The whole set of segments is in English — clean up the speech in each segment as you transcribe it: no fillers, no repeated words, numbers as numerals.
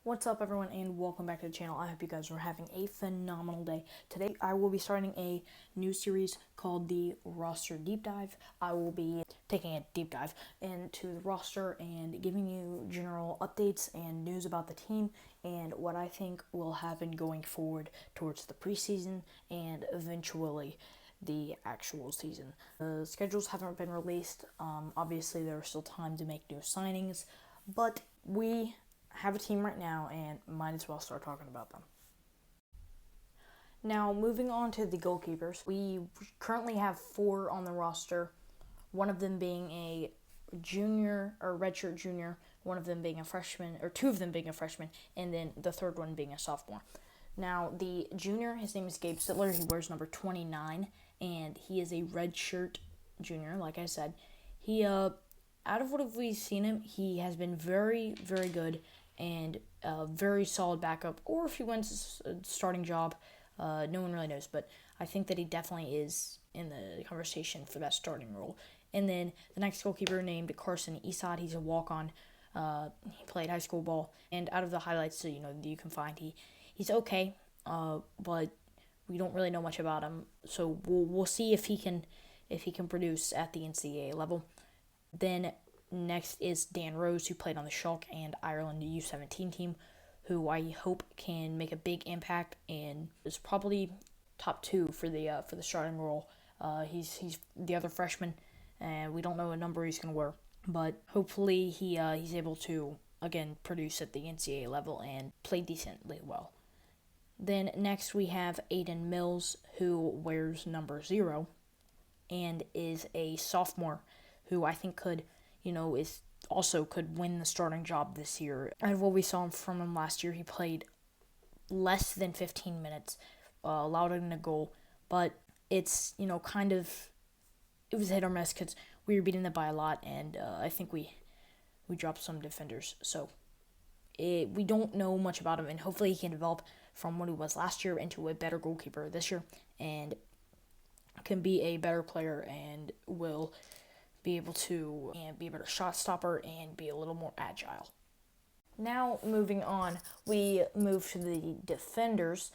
What's up, everyone, and welcome back to the channel. I hope you guys are having a phenomenal day. Today, I will be starting a new series called the Roster Deep Dive. I will be taking a deep dive into the roster and giving you general updates and news about the team and what I think will happen going forward towards the preseason and eventually the actual season. The schedules haven't been released. Obviously, there is still time to make new signings, but we have a team right now and might as well start talking about them. Now, moving on to the goalkeepers, we currently have 4 on the roster, one of them being a junior or redshirt junior, one of them being a freshman, or 2 of them being a freshman, and then the third one being a sophomore. Now, the junior, his name is Gabe Sittler. He wears number 29, and he is a redshirt junior, like I said. He, out of what we've seen him, he has been very, very good and a very solid backup, or if he wins a starting job, no one really knows, but I think that he definitely is in the conversation for that starting role. And then the next goalkeeper named Carson Esad, he's a walk-on. He played high school ball, and out of the highlights that you can find, he's okay, but we don't really know much about him. So we'll see if he can produce at the NCAA level. Then next is Dan Rose, who played on the Schalke and Ireland U17 team, who I hope can make a big impact and is probably top 2 for the starting role. He's the other freshman, and we don't know what number he's going to wear, but hopefully he's able to again produce at the NCAA level and play decently well. Then next we have Aiden Mills, who wears number 0 and is a sophomore, who I think could win the starting job this year. And what we saw from him last year, he played less than 15 minutes, allowed in a goal, but it's, it was hit or miss because we were beating them by a lot, and I think we dropped some defenders. So we don't know much about him, and hopefully he can develop from what he was last year into a better goalkeeper this year, and can be a better player and will be able to be a better shot stopper and be a little more agile. Now, moving on, we move to the defenders,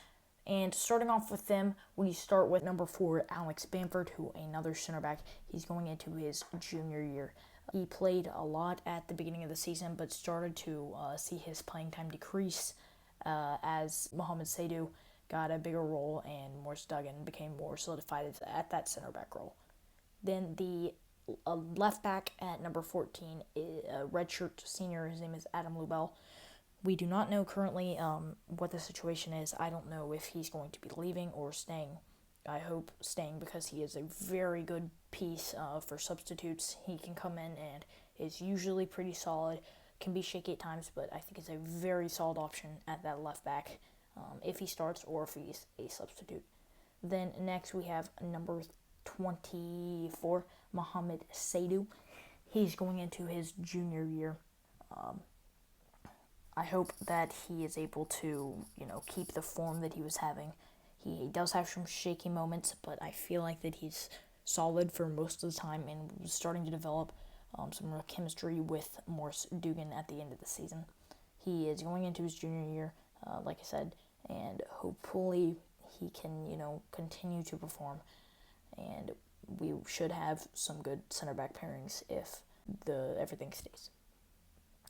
and starting off with them, we start with number 4, Alex Bamford, who another center back. He's going into his junior year. He played a lot at the beginning of the season, but started to see his playing time decrease as Mohamed Saidu got a bigger role and Morris Duggan became more solidified at that center back role. Then the left back at number 14 is a redshirt senior. His name is Adam Lubell. We do not know currently what the situation is. I don't know if he's going to be leaving or staying. I hope staying because he is a very good piece for substitutes. He can come in and is usually pretty solid. Can be shaky at times, but I think it's a very solid option at that left back if he starts or if he's a substitute. Then next we have number 24, Mohamed Saidu. He's going into his junior year. I hope that he is able to, keep the form that he was having. He does have some shaky moments, but I feel like that he's solid for most of the time and was starting to develop some real chemistry with Morris Duggan at the end of the season. He is going into his junior year, like I said, and hopefully he can, continue to perform. And we should have some good center back pairings if everything stays.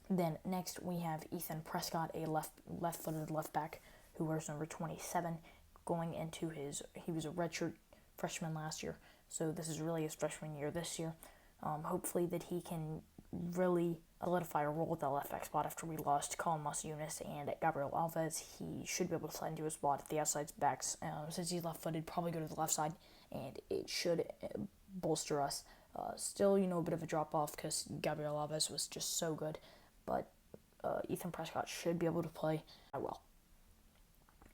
Then next we have Ethan Prescott, a left-footed left back who wears number 27, going into he was a redshirt freshman last year, so this is really his freshman year this year. Hopefully that he can really solidify a role at the left back spot after we lost Colin Mas-Yunis and Gabriel Alves. He should be able to slide into his spot at the outside backs. Since he's left-footed, probably go to the left side, and it should bolster us. Still, a bit of a drop-off because Gabriel Alves was just so good, but Ethan Prescott should be able to play well.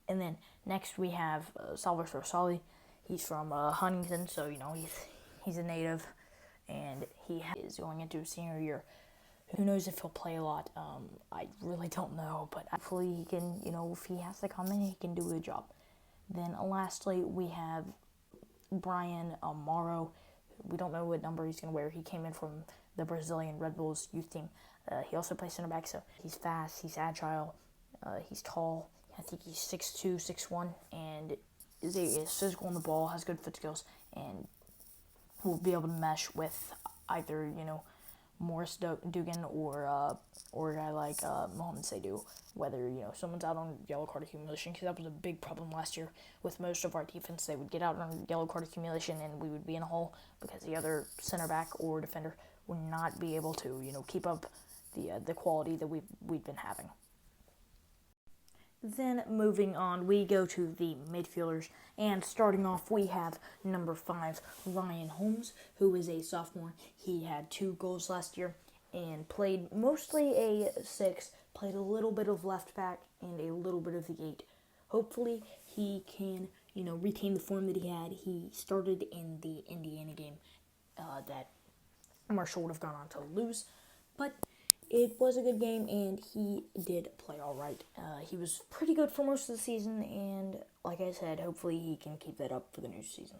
And then next we have Salvatore Sali. He's from Huntington, so he's a native, and he is going into his senior year. Who knows if he'll play a lot? I really don't know, but hopefully he can, if he has to come in, he can do a good job. Then lastly, we have Brian Amaro. We don't know what number he's going to wear. He came in from the Brazilian Red Bulls youth team. He also plays center back, so he's fast, he's agile, He's tall. I think he's 6'2", 6'1", and is physical on the ball, has good foot skills, and will be able to mesh with either, Morris Dugan or a guy like Mohamed Seydoux, whether, someone's out on yellow card accumulation, because that was a big problem last year with most of our defense. They would get out on yellow card accumulation and we would be in a hole because the other center back or defender would not be able to, keep up the quality that we've been having. Then moving on, we go to the midfielders, and starting off, we have number 5, Ryan Holmes, who is a sophomore. He had 2 goals last year and played mostly a 6, played a little bit of left back and a little bit of the 8. Hopefully, he can, retain the form that he had. He started in the Indiana game that Marshall would have gone on to lose, but it was a good game, and he did play all right. He was pretty good for most of the season, and like I said, hopefully he can keep that up for the new season.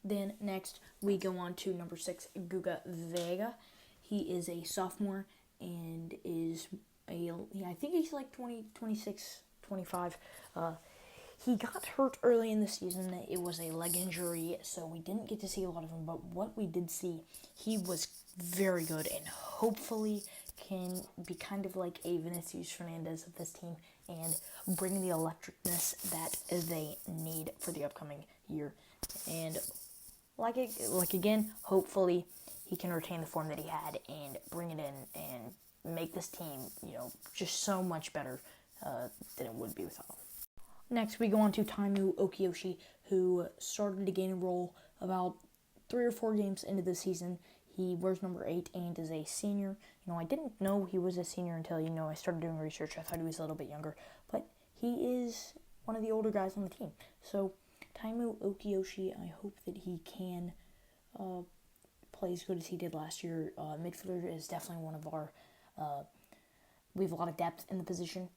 Then next, we go on to number 6, Guga Vega. He is a sophomore and I think he's like 26, 25. He got hurt early in the season. It was a leg injury, so we didn't get to see a lot of him, but what we did see, he was very good and hopefully can be kind of like a Vinicius Fernandez of this team and bring the electricness that they need for the upcoming year. And again, hopefully he can retain the form that he had and bring it in and make this team, just so much better than it would be without him. Next, we go on to Taimu Okiyoshi, who started to gain a role about 3 or 4 games into the season. He wears number 8 and is a senior. I didn't know he was a senior until, I started doing research. I thought he was a little bit younger, but he is one of the older guys on the team. So, Taimu Okiyoshi, I hope that he can play as good as he did last year. Midfielder is definitely one of our, we have a lot of depth in the position,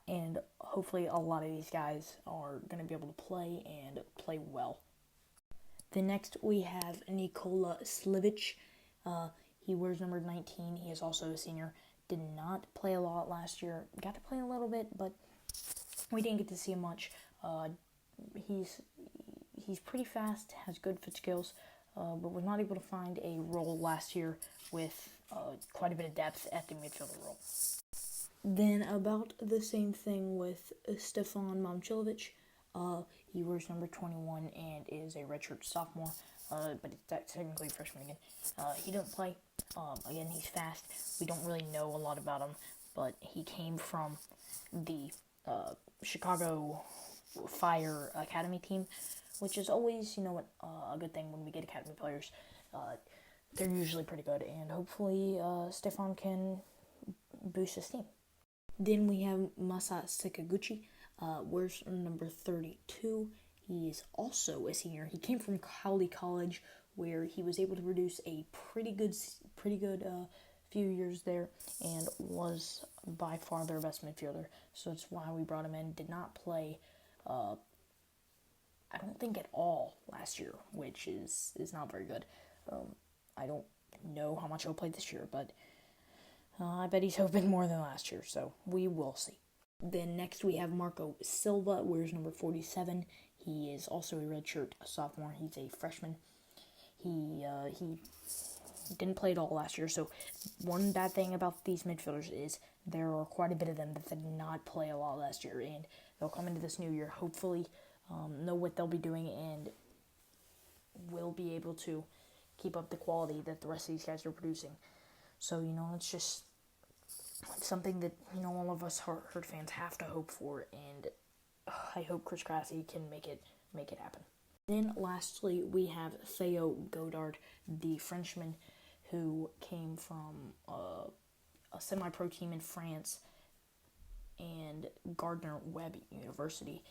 and hopefully a lot of these guys are going to be able to play and play well. Then next we have Nikola Slivic. He wears number 19. He is also a senior. Did not play a lot last year. Got to play a little bit, but we didn't get to see him much. He's pretty fast, has good foot skills, but was not able to find a role last year with quite a bit of depth at the midfielder role. Then about the same thing with Stefan Momcilovic. He wears number 21 and is a redshirt sophomore, but it's technically freshman again. He didn't play. Again, he's fast. We don't really know a lot about him, but he came from the Chicago Fire Academy team, which is always, a good thing when we get academy players. They're usually pretty good, and hopefully Stefan can boost his team. Then we have Masa Sakaguchi, wears number 32. He is also a senior. He came from Cowley College, where he was able to produce a pretty good few years there, and was by far their best midfielder. So that's why we brought him in. Did not play, I don't think at all last year, which is not very good. I don't know how much he'll play this year, but I bet he's hoping more than last year, so we will see. Then next we have Marco Silva, wears number 47. He is also a redshirt sophomore. He's a freshman. He didn't play at all last year, so one bad thing about these midfielders is there are quite a bit of them that did not play a lot last year, and they'll come into this new year, hopefully know what they'll be doing, and will be able to keep up the quality that the rest of these guys are producing. So, it's just something that, all of us Herd fans have to hope for, and I hope Chris Grassi can make it happen. Then, lastly, we have Theo Godard, the Frenchman, who came from a semi-pro team in France and Gardner-Webb University.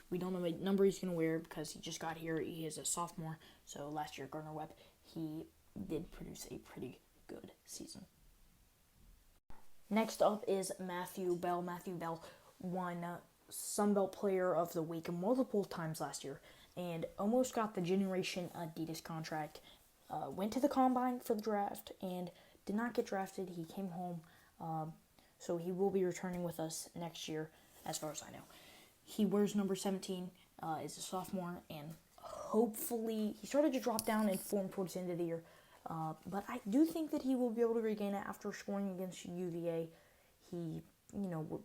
We don't know what number he's going to wear because he just got here. He is a sophomore, so last year Gardner-Webb, he did produce a pretty good season. Next up is Matthew Bell. Matthew Bell won Sunbelt Player of the Week multiple times last year and almost got the Generation Adidas contract. Went to the Combine for the draft and did not get drafted. He came home, so he will be returning with us next year, as far as I know. He wears number 17, is a sophomore, and hopefully he started to drop down in form towards the end of the year. But I do think that he will be able to regain it after scoring against UVA. He,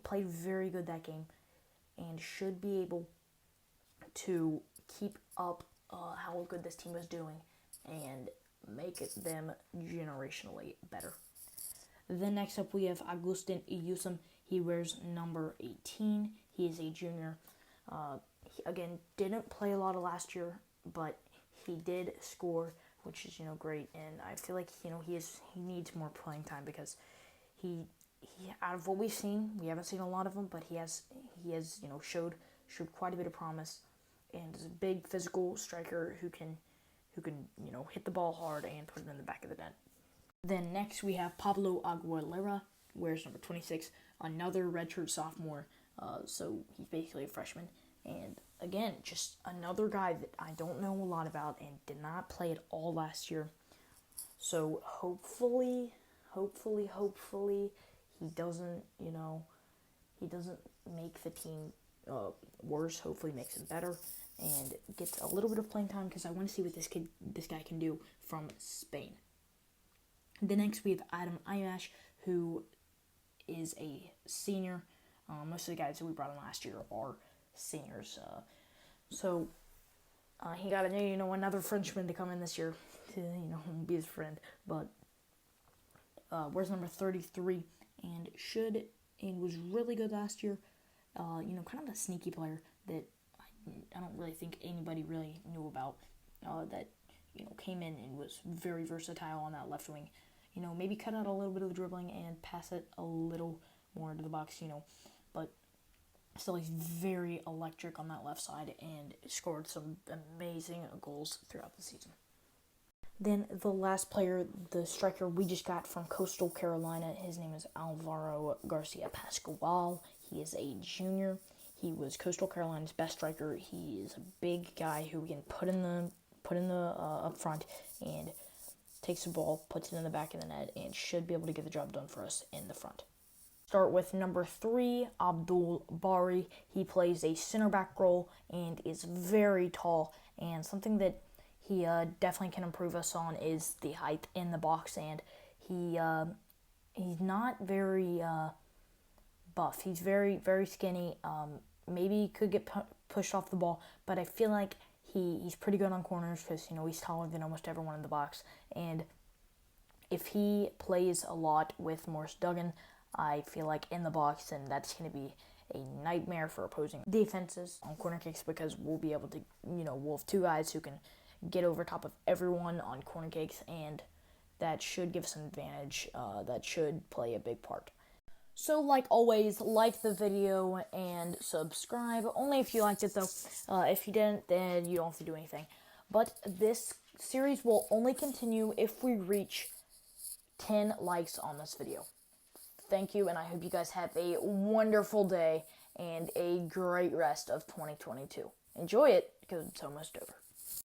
played very good that game and should be able to keep up how good this team is doing and make them generationally better. Then next up we have Agustin Iyusum. He wears number 18. He is a junior. He, again, didn't play a lot of last year, but he did score, which is great. And I feel like he needs more playing time because he out of what we've seen, we haven't seen a lot of him, but he has showed quite a bit of promise, and is a big physical striker who can hit the ball hard and put it in the back of the net. Then next we have Pablo Aguilera, wears number 26, another redshirt sophomore. So he's basically a freshman, and again, just another guy that I don't know a lot about and did not play at all last year. So hopefully he doesn't make the team worse. Hopefully makes him better and gets a little bit of playing time, because I want to see what this guy can do from Spain. The next we have Adam Ayash, who is a senior. Most of the guys that we brought in last year are seniors. So he got another Frenchman to come in this year to be his friend. But wears number 33 and was really good last year. Kind of a sneaky player that I don't really think anybody really knew about. That came in and was very versatile on that left wing. Maybe cut out a little bit of the dribbling and pass it a little more into the box. But still he's very electric on that left side and scored some amazing goals throughout the season. Then the last player, the striker we just got from Coastal Carolina, his name is Alvaro Garcia Pascual. He is a junior. He was Coastal Carolina's best striker. He is a big guy who we can put in the up front and takes the ball, puts it in the back of the net, and should be able to get the job done for us in the front. Start with number 3, Abdul Bari. He plays a center back role and is very tall, and something that he definitely can improve us on is the height in the box, and he's not very buff. He's very, very skinny. Maybe he could get pushed off the ball, but I feel like he's pretty good on corners because he's taller than almost everyone in the box. And if he plays a lot with Morris Duggan, I feel like in the box, then that's going to be a nightmare for opposing defenses on corner kicks, because we'll be able to, we'll have 2 guys who can get over top of everyone on corner kicks, and that should give us an advantage. That should play a big part. So, like always, like the video and subscribe. Only if you liked it, though. If you didn't, then you don't have to do anything. But this series will only continue if we reach 10 likes on this video. Thank you, and I hope you guys have a wonderful day and a great rest of 2022. Enjoy it, because it's almost over.